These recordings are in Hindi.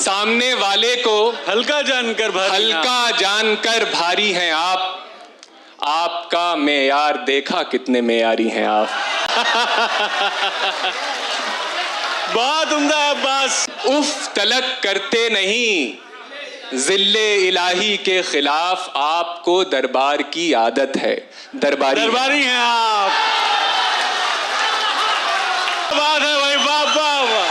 सामने वाले को हल्का जानकर भारी हैं आप। आपका मेयार देखा कितने मेयारी हैं आप। बहुत उम्दा है अब्बास। उफ तलक करते नहीं, जिल्ले इलाही के खिलाफ आपको दरबार की आदत है। दरबारी हैं आप। बात है भाई, वाह वाह वाह,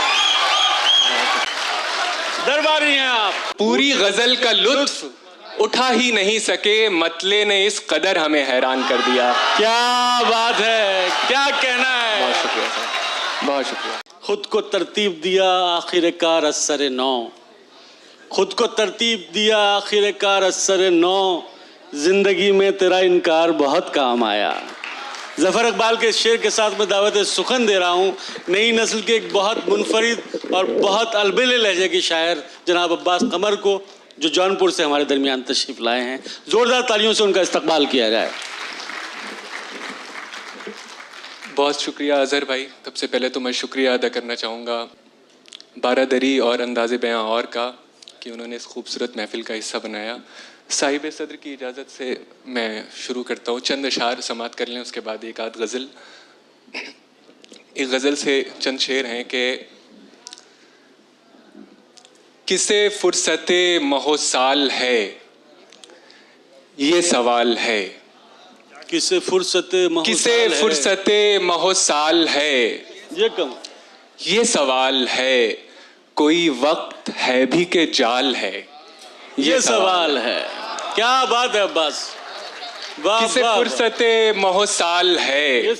दरबारी हैं आप। पूरी गजल का लुत्फ उठा ही नहीं सके, मतले ने इस कदर हमें हैरान कर दिया। क्या बात है, क्या कहना है। बहुत शुक्रिया सर, बहुत शुक्रिया। खुद को तरतीब दिया आखिरकार असर नौ, खुद को तरतीब दिया आखिरकार असर नौ, जिंदगी में तेरा इनकार बहुत काम आया। ज़फ़र इकबाल के शेर के साथ मैं दावत सुखन दे रहा हूँ नई नस्ल के एक बहुत मुनफरिद और बहुत अलबेले लहजे के शायर जनाब अब्बास कमर को, जो जौनपुर से हमारे दरमियान तशरीफ लाए हैं। ज़ोरदार तालियों से उनका इस्तकबाल किया जाए। बहुत शुक्रिया अज़हर भाई। सबसे पहले तो मैं शुक्रिया अदा करना चाहूँगा बारादरी और अंदाज़े बयां और का कि उन्होंने इस खूबसूरत महफिल का हिस्सा बनाया। साहिब सदर की इजाज़त से मैं शुरू करता हूँ। चंद अशार समात कर लें, उसके बाद एक आध गज़ल। एक गज़ल से चंद शेर हैं कि किसे फुर्सते महोसाल है ये सवाल है। किसे फुर्सते महोसाल है ये सवाल है। कोई वक्त है भी के जाल है ये सवाल है। क्या बात है अब्बास, वाह। किसे फुर्सते महोसाल है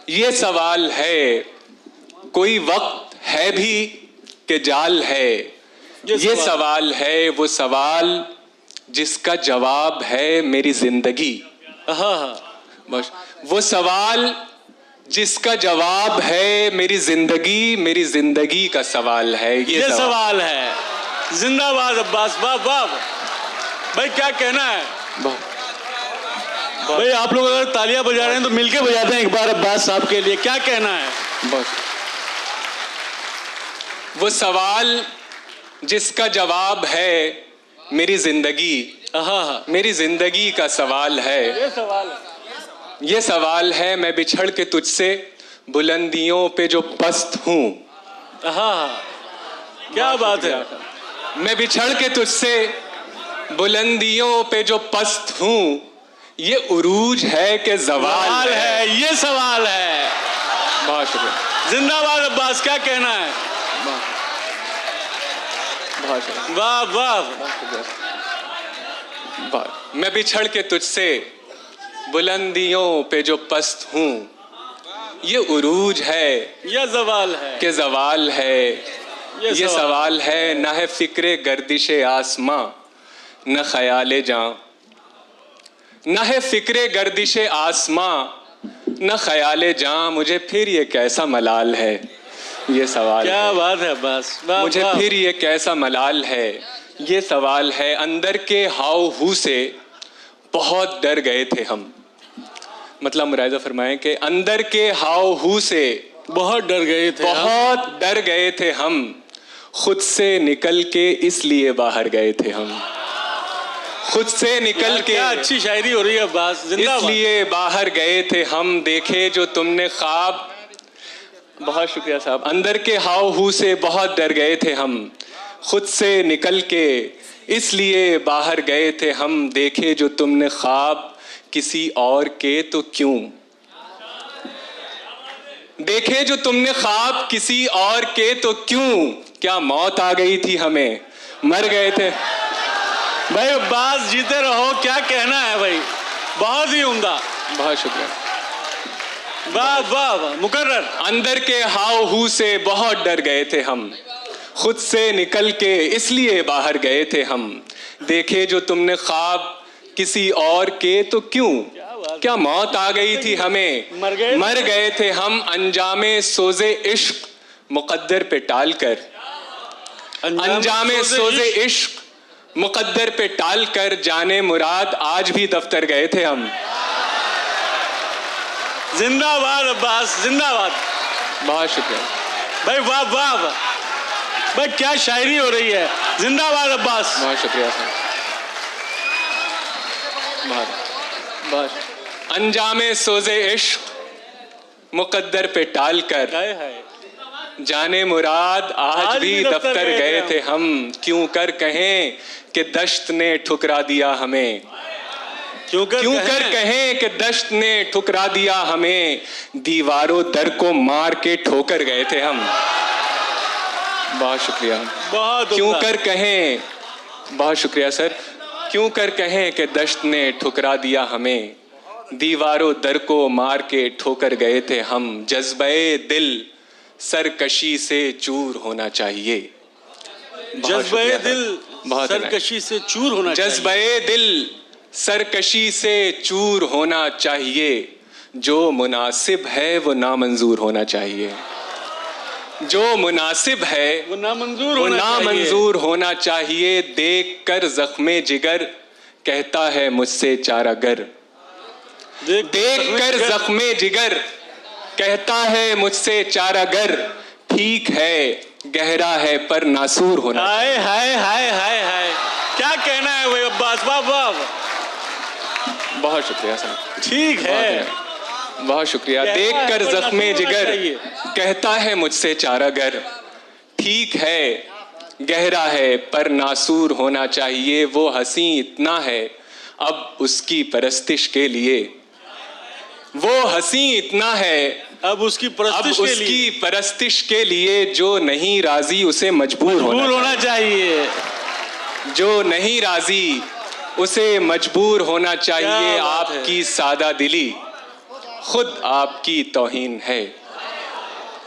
ये सवाल है। कोई वक्त है भी के जाल है ये सवाल है। वो सवाल जिसका जवाब है मेरी जिंदगी। बस वो सवाल जिसका जवाब है मेरी जिंदगी का सवाल है ये सवाल है। जिंदाबाद अब्बास, वाह वाह भाई, क्या कहना है भाई। आप लोग अगर तालियां बजा रहे हैं तो मिलके बजाते हैं एक बार अब्बास साहब के लिए। क्या कहना है। बस वो सवाल जिसका जवाब है मेरी जिंदगी का सवाल है। ये सवाल है मैं बिछड़ के तुझसे बुलंदियों पे जो पस्त हूँ। क्या बात है। मैं बिछड़ के तुझसे बुलंदियों पे जो पस्त हूँ ये उरूज है कि ज़वाल है ये सवाल है। बहुत शुक्रिया। जिंदाबाद अब्बास, क्या कहना है। बहुत शुक्रिया। वाह वाह। मैं बिछड़ के तुझसे बुलंदियों पे जो पस्त हूँ ये उरूज है ये ज़वाल है कि ज़वाल है ये सवाल है। न है फिक्रे गर्दिशे आसमां न ख्याले जां, न है फिक्रे गर्दिशे आसमां न ख्याले जां। मुझे फिर ये कैसा मलाल है ये सवाल। क्या बात है बस, मुझे फिर ये कैसा मलाल है ये सवाल है। अंदर के हाव हू से बहुत डर गए थे हम। मतलब मुरायजा फरमाएं कि अंदर के हाव हू से बहुत डर गए थे हम। खुद से निकल के इसलिए बाहर गए थे हम। खुद से निकल के, अच्छी शायरी हो रही है अब्बास, इसलिए बाहर गए थे हम। देखे जो तुमने ख्वाब। बहुत शुक्रिया साहब। अंदर के हाव हू से बहुत डर गए थे हम। खुद से निकल के इसलिए बाहर गए थे हम। देखे जो तुमने ख्वाब किसी और के तो क्यों। देखे जो तुमने ख्वाब किसी और के तो क्यों। क्या मौत आ गई थी हमें, मर गए थे। भाई अब्बास जीते रहो, क्या कहना है भाई। बहुत ही उम्दा, बहुत शुक्रिया। वाह वाह वाह, मुकर्रर। अंदर के हाव हू से बहुत डर गए थे हम। खुद से निकल के इसलिए बाहर गए थे हम। देखे जो तुमने ख्वाब किसी और के तो क्यों। क्या मौत आ गई थी हमें, मर गए थे हम। अंजामे सोजे इश्क मुकद्दर पे टाल कर। अंजामे सोजे इश्क मुकद्दर पे टाल कर। जाने मुराद आज भी दफ्तर गए थे हम। जिंदाबाद अब्बास, जिंदाबाद। बहुत शुक्रिया भाई, वाह वाह वाह। भाई क्या शायरी हो रही है, जिंदाबाद अब्बास। बहुत शुक्रिया सर, बहुत बहुत। अंजामे सोजे इश्क मुकद्दर पे टाल कर, हाय हाय, जाने मुराद आज भी दफ्तर गए थे हम, क्यों कर कहें कि दश्त ने ठुकरा दिया हमें, क्यों कर कहें कि दश्त ने ठुकरा दिया हमें, दीवारों दर को मार के ठोकर गए थे हम। बहुत शुक्रिया, बहुत क्यों कर कहें, बहुत शुक्रिया सर, क्यों कर कहें कि दश्त ने ठुकरा दिया हमें, दीवारों दर को मार के ठोकर गए थे हम, जज्बे दिल सरकशी से चूर होना चाहिए। जज्बे दिल सरकशी से चूर होना चाहिए, जज्बे दिल सरकशी से चूर होना चाहिए, जो मुनासिब है वो नामंजूर होना चाहिए, जो मुनासिब है वो नामंजूर होना चाहिए, देख कर जख्मे जिगर कहता है मुझसे चारागर, देख कर जख्मे जिगर कहता है मुझसे चारागर, ठीक है गहरा है पर नासूर होना। हाय हाय हाय हाय हाय, क्या कहना है भाई अब्बास, वाह वाह, बहुत शुक्रिया सर, ठीक है, बहुत शुक्रिया। देख कर जख्मे जिगर कहता है मुझसे चारागर, ठीक है गहरा है पर नासूर होना चाहिए, वो हंसी इतना है अब उसकी परस्तिश के लिए, वो हंसी इतना है अब उसकी परस्तिश के लिए, जो नहीं राजी उसे मजबूर होना चाहिए, जो नहीं राजी उसे मजबूर होना चाहिए, आपकी सादा दिली खुद आपकी तौहीन है,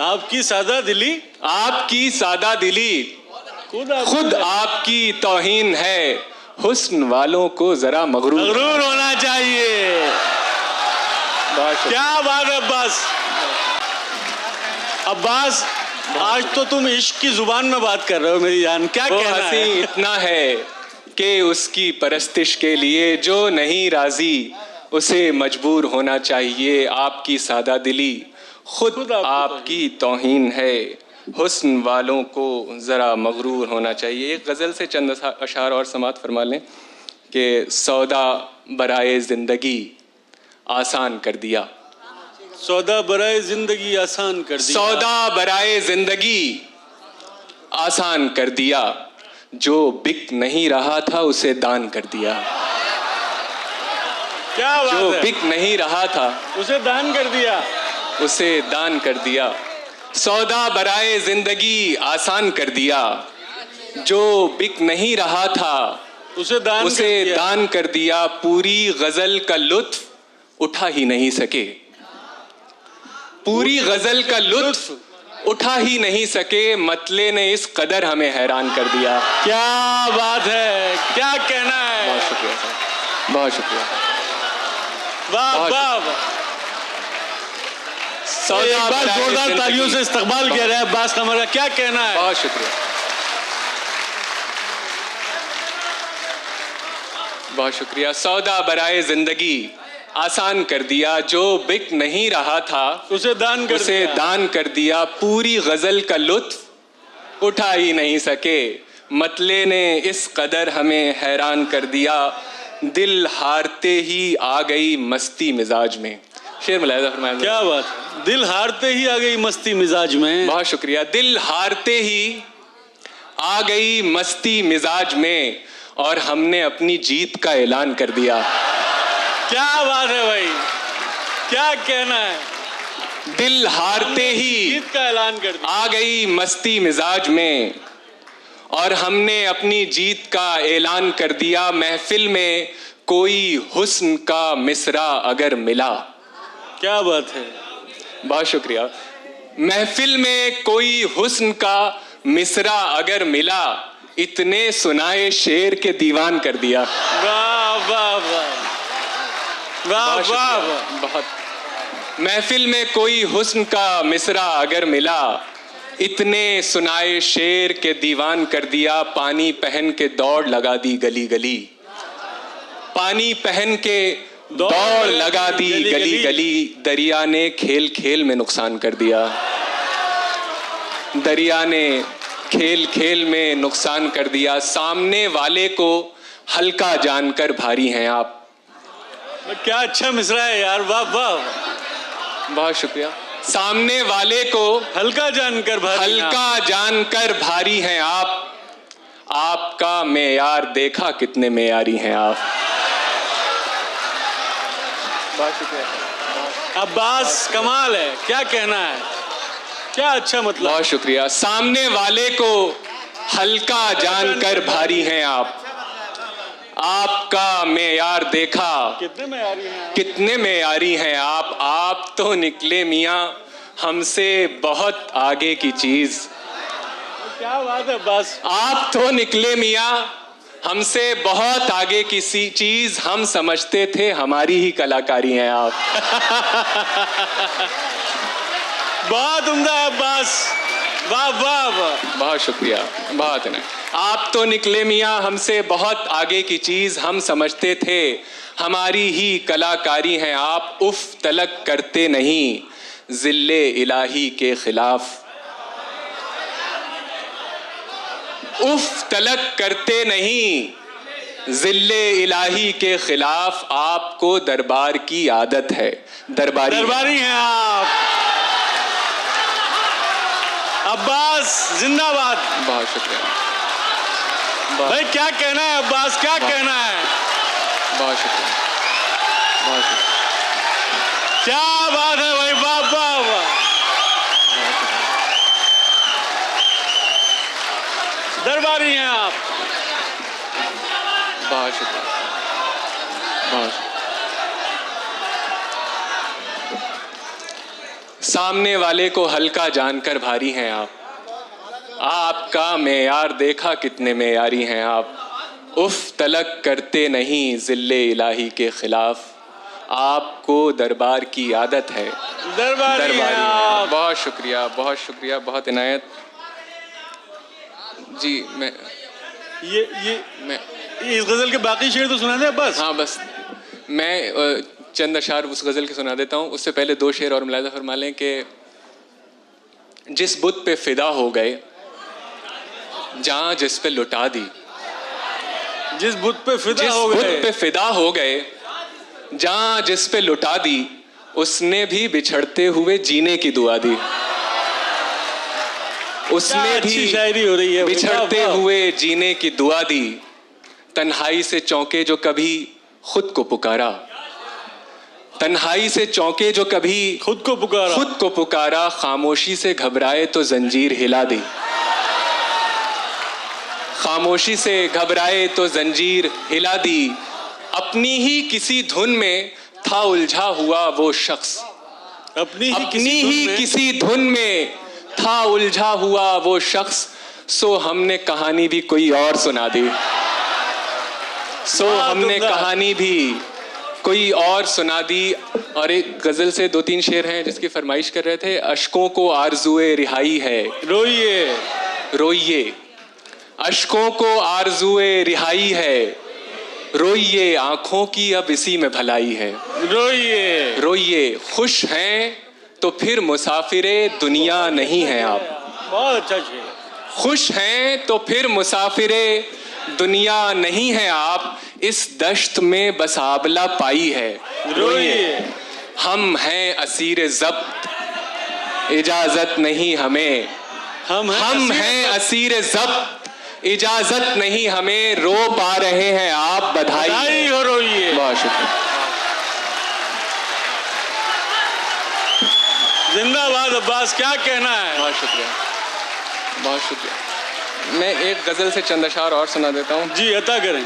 आपकी सादा दिली, आपकी सादा दिली खुद आपकी तौहीन है, हुस्न वालों को जरा मगरूर होना चाहिए। क्या बात है अब्बास, अब्बास आज तो तुम इश्क की जुबान में बात कर रहे हो मेरी जान, क्या कहना है? हंसी इतना है कि उसकी परस्तिश के लिए, जो नहीं राजी उसे मजबूर होना चाहिए, आपकी सादा दिली खुद आपकी तौहीन है, हुस्न वालों को ज़रा मगरूर होना चाहिए। एक गज़ल से चंद अशार और समात फरमा लें कि सौदा बराए ज़िंदगी आसान कर दिया, सौदा बराए ज़िंदगी आसान कर दिया, सौदा बराए ज़िंदगी आसान कर दिया, जो बिक नहीं रहा था उसे दान कर दिया, क्या बात जो है? बिक नहीं रहा था उसे दान कर दिया, उसे दान कर दिया, सौदा बराए जिंदगी आसान कर दिया, जो बिक नहीं रहा था उसे दान कर दिया, पूरी गजल का लुत्फ उठा ही नहीं सके, पूरी गजल का लुत्फ उठा ही नहीं सके, मतले ने इस कदर हमें हैरान कर दिया। क्या बात है, क्या कहना है? बहुत शुक्रिया सर, बहुत शुक्रिया, वाह वाह, एक बार जोरदार तालियों से इस्तकबाल किया रहा है अब्बास कमर का, क्या कहना है? बहुत शुक्रिया, बहुत शुक्रिया। सौदा बराए जिंदगी आसान कर दिया, जो बिक नहीं रहा था उसे दान कर दिया, पूरी गजल का लुत्फ उठा ही नहीं सके, मतले ने इस कदर हमें हैरान कर दिया, दिल हारते ही आ गई मस्ती मिजाज में। शेर मुलाहिजा फरमाया। क्या बात, दिल हारते ही आ गई मस्ती मिजाज में। बहुत शुक्रिया। दिल हारते ही आ गई मस्ती मिजाज में, और हमने अपनी जीत का ऐलान कर दिया। क्या बात है भाई, क्या कहना है? दिल हारते ही जीत का ऐलान कर दिया, आ गई मस्ती मिजाज में, और हमने अपनी जीत का ऐलान कर दिया। महफिल में कोई हुस्न का मिसरा अगर मिला। क्या बात है, बहुत शुक्रिया। महफिल में कोई हुस्न का मिसरा अगर मिला, इतने सुनाए शेर के दीवान कर दिया। वाह वाह वाह वाह वाह, बहुत। महफिल में कोई हुस्न का मिसरा अगर मिला, इतने सुनाए शेर के दीवान कर दिया। पानी पहन के दौड़ लगा दी गली गली, पानी पहन के दौड़ लगा दी गली गली, दरिया ने खेल खेल में नुकसान कर दिया। दरिया ने खेल खेल में नुकसान कर दिया। सामने वाले को हल्का जानकर भारी हैं आप। क्या अच्छा मिसरा है यार, वाह वाह। बहुत शुक्रिया। सामने वाले को हल्का जानकर भारी, हल्का जानकर भारी हैं आप। आपका मेयार देखा कितने मेयारी हैं आप। बहुत शुक्रिया। अब्बास कमाल है, क्या कहना है, क्या अच्छा मतलब। बहुत शुक्रिया। सामने वाले को हल्का जानकर भारी हैं आप। आपका मेयार देखा कितने मेयारी हैं, कितने मेयारी हैं आप। आप तो निकले मियाँ हमसे बहुत आगे की चीज। क्या बात है अब्बास। आप तो निकले मियाँ हमसे बहुत आगे की सी चीज। हम समझते थे हमारी ही कलाकारी हैं आप। बहुत उम्दा है अब्बास, वाह वाह वाह। बहुत शुक्रिया, बहुत है। आप तो निकले मियाँ हमसे बहुत आगे की चीज। हम समझते थे हमारी ही कलाकारी हैं आप। उफ तलक करते नहीं जिल्ले इलाही के खिलाफ। उफ तलक करते नहीं जिल्ले इलाही के खिलाफ। आपको दरबार की आदत है। दरबारी हैं आप अब्बास, जिंदाबाद। बहुत शुक्रिया। भाई क्या कहना है अब्बास, क्या कहना है। बहुत शुक्रिया, बहुत शुक्रिया। क्या बात है भाई, वाह वाह वाह। दरबारी हैं आप। बहुत शुक्रिया, बहुत शुक्रिया। सामने वाले को हल्का जानकर भारी हैं आप। आपका मेयार देखा कितने मेयारी हैं आप। उफ तलक करते नहीं जिल्ले इलाही के खिलाफ। आपको दरबार की आदत है। दरबारी हैं आप। बहुत शुक्रिया, बहुत शुक्रिया, बहुत इनायत जी। मैं इस गजल के बाकी शेर तो सुना दे अब्बास। हाँ बस मैं चंद अशार उस गजल के सुना देता हूँ। उससे पहले दो शेर और मुलाहिजा फरमा लें कि जिस बुत पे फिदा हो गए जहां जिस पे लुटा दी। जिस बुत पे फिदा हो जिस गए, बुत पे फिदा हो गए जहां जिस पे लुटा दी। उसने भी बिछड़ते हुए जीने की दुआ दी। उसने भी शायरी हो रही है। बिछड़ते हुए जीने की दुआ दी। तन्हाई से चौंके जो कभी खुद को पुकारा। तन्हाई से चौंके जो कभी खुद को पुकारा। खामोशी से घबराए तो जंजीर हिला दी। खामोशी से घबराए तो जंजीर हिला दी। अपनी ही किसी धुन में था उलझा हुआ वो शख्स। अपनी ही किसी धुन में था उलझा हुआ वो शख्स। सो हमने कहानी भी कोई और सुना दी। हमने कहानी भी कोई और सुना दी। और एक गजल से दो तीन शेर हैं जिसकी फरमाइश कर रहे थे। अश्कों को आरज़ुए रिहाई है, रोइए रोइए। अश्कों को आरज़ुए रिहाई है, रोइए। आंखों की अब इसी में भलाई है, रोइए रोइए। खुश हैं तो फिर मुसाफिरे दुनिया नहीं है आप। बहुत अच्छा शेर। खुश हैं तो फिर मुसाफिरे दुनिया नहीं है आप। इस दश्त में बस आबला पाई है, रोइए। हम हैं असीर ज़ब्त, इजाजत नहीं हमें। हम हैं असीर ज़ब्त, इजाजत नहीं हमें। रो पा रहे हैं आप, बधाई हो। रोइए। बहुत शुक्रिया। जिंदाबाद अब्बास, क्या कहना है। बहुत शुक्रिया, बहुत शुक्रिया। मैं एक गजल से चंद अशार और सुना देता हूँ। जी अता करें।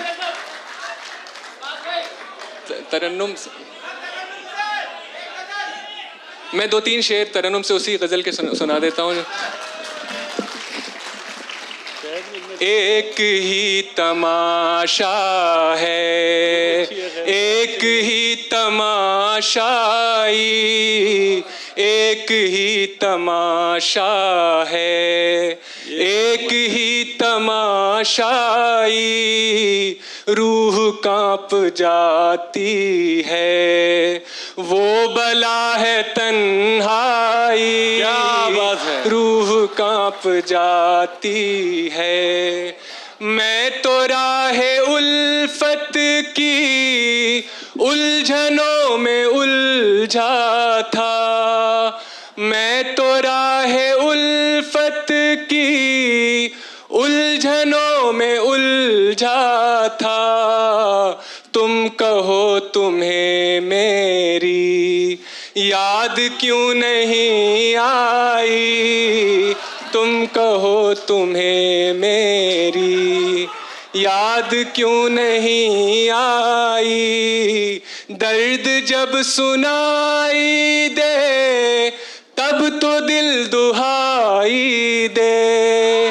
तरन्नुम मैं दो तीन शेर तरन्नुम से उसी गजल के सुना देता हूँ। एक ही तमाशा है, एक ही तमाशाई, एक ही तमाशा है, एक ही तमाशाई रूह कांप जाती है, वो बला है तन्हाई, क्या बात है। रूह कांप जाती है। मैं तो राहे उल्फत की उलझनों में उलझा था, मैं तो राहे उल्फत की उलझनों में उलझा था। तुम कहो तुम्हें मेरी याद क्यों नहीं आई, तुम कहो तुम्हें मेरी याद क्यों नहीं आई। दर्द जब सुनाई दे तब तो दिल दुहाई दे,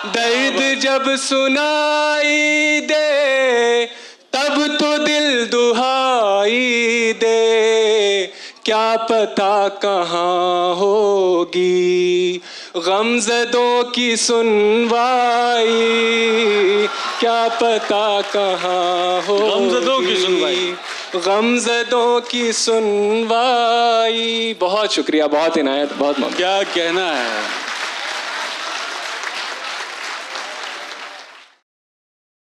दर्द जब सुनाई दे तब तो दिल दुहाई दे। क्या पता कहाँ होगी गमज़दों की सुनवाई, क्या पता कहाँ होगी गमज़दों की सुनवाई, गमज़दों की सुनवाई। बहुत शुक्रिया, बहुत इनायत, बहुत ममनून। क्या कहना है।